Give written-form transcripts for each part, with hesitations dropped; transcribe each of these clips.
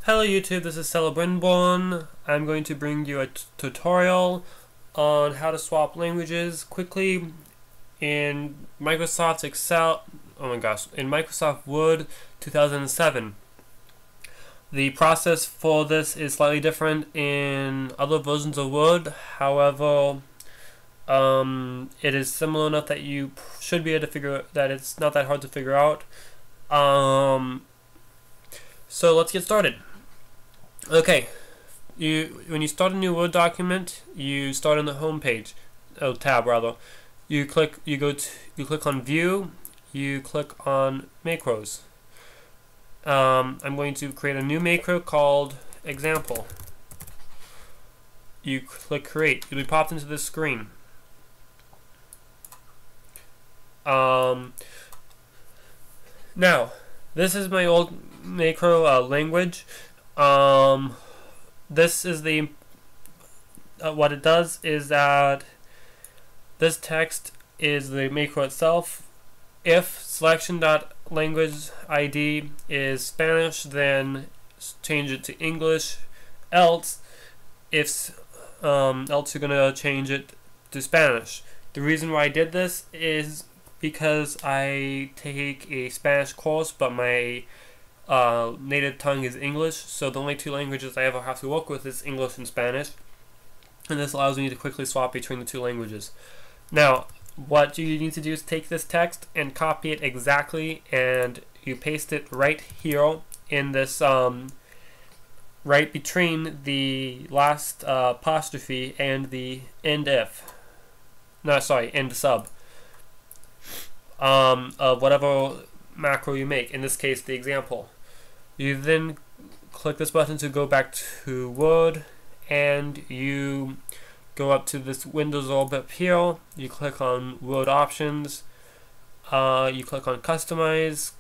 Hello YouTube, this is Celebrinborn. I'm going to bring you a tutorial on how to swap languages quickly in Microsoft Excel, in Microsoft Word 2007. The process for this is slightly different in other versions of Word, however, it is similar enough that you should be able to figure that it's not that hard to figure out. So let's get started. Okay, when you start a new Word document, you start on the home page, tab rather. You click on View, you click on Macros. I'm going to create a new macro called Example. You click Create. You'll be popped into this screen. Now, this is my old macro language. This is the what it does is that this text is the macro itself. If Selection.LanguageID is Spanish, then change it to English. Else you're gonna change it to Spanish. The reason why I did this is because I take a Spanish course, but my native tongue is English, so the only two languages I ever have to work with is English and Spanish, and this allows me to quickly swap between the two languages. Now, what you need to do is take this text and copy it exactly, and you paste it right here in this right between the last apostrophe and the end sub of whatever macro you make, in this case the example. You then click this button to go back to Word, and you go up to this Windows orb up here. You click on Word Options, you click on Customize,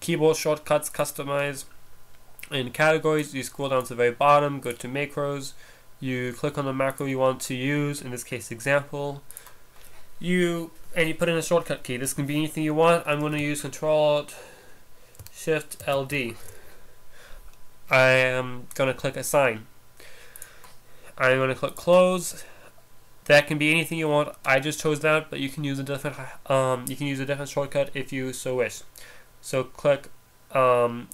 Keyboard Shortcuts, Customize. In Categories, you scroll down to the very bottom, go to Macros, you click on the macro you want to use, in this case Example, and you put in a shortcut key. This can be anything you want. I'm going to use Control-Shift-LD. I am going to click Assign. I'm going to click Close. That can be anything you want. I just chose that, but you can use a different shortcut if you so wish. So click. So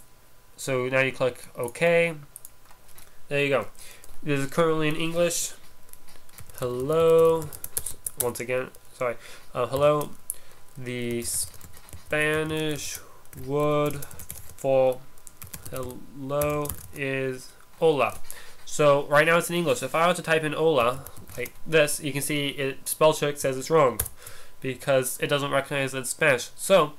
now you click OK. There you go. This is currently in English. Hello. Once again. Sorry. Hello. The Spanish word for hello is hola. So right now it's in English. If I were to type in hola like this, you can see it spell check says it's wrong because it doesn't recognize that it's Spanish. So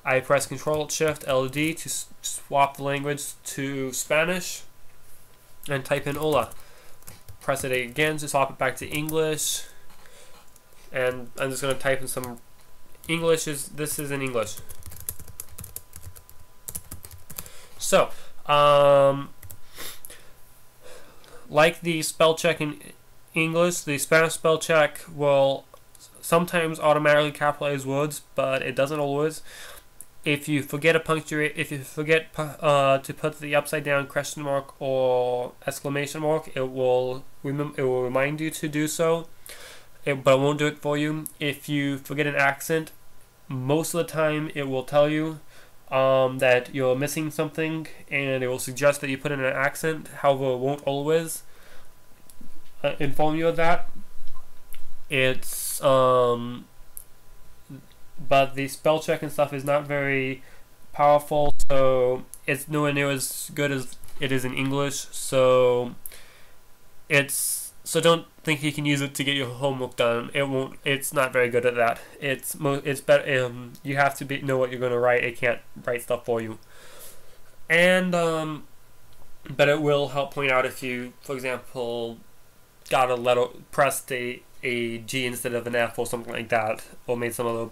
I press Control-Shift-LD to swap the language to Spanish and type in hola. Press it again to swap it back to English. And I'm just going to type in some English. This is in English. So, like the spell check in English, the Spanish spell check will sometimes automatically capitalize words, but it doesn't always. If you forget to put the upside down question mark or exclamation mark, it will remind you to do so. But it won't do it for you. If you forget an accent, most of the time it will tell you that you're missing something, and it will suggest that you put in an accent. However, it won't always inform you of that. It's but the spell check and stuff is not very powerful, so it's nowhere near as good as it is in English. So don't think you can use it to get your homework done. It won't. It's not very good at that. It's better. You have to know what you're going to write. It can't write stuff for you. And but it will help point out if you, for example, got a letter, pressed a G instead of an F or something like that, or made some other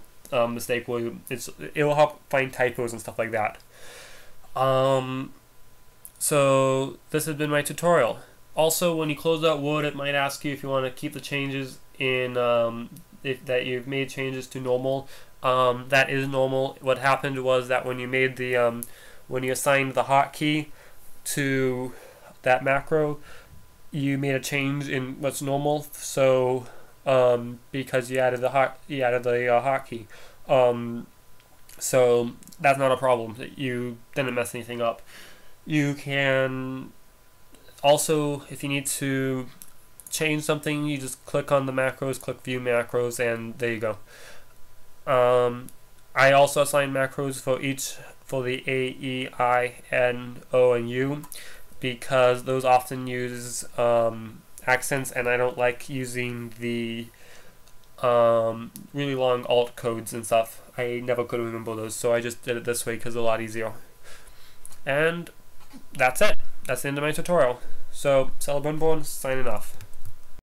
mistake. Where it will help find typos and stuff like that. So this has been my tutorial. Also, when you close out Word, it might ask you if you want to keep the changes in that you've made changes to normal. That is normal. What happened was that when you made the when you assigned the hotkey, to that macro, you made a change in what's normal. So because you added the hotkey, so that's not a problem. You didn't mess anything up. You can also, if you need to change something, you just click on the macros, click View Macros, and there you go. I also assign macros for the A, E, I, N, O, and U, because those often use accents, and I don't like using the really long alt codes and stuff. I never could remember those, so I just did it this way because it's a lot easier. And that's it. That's the end of my tutorial. So, Celebrinborn signing off.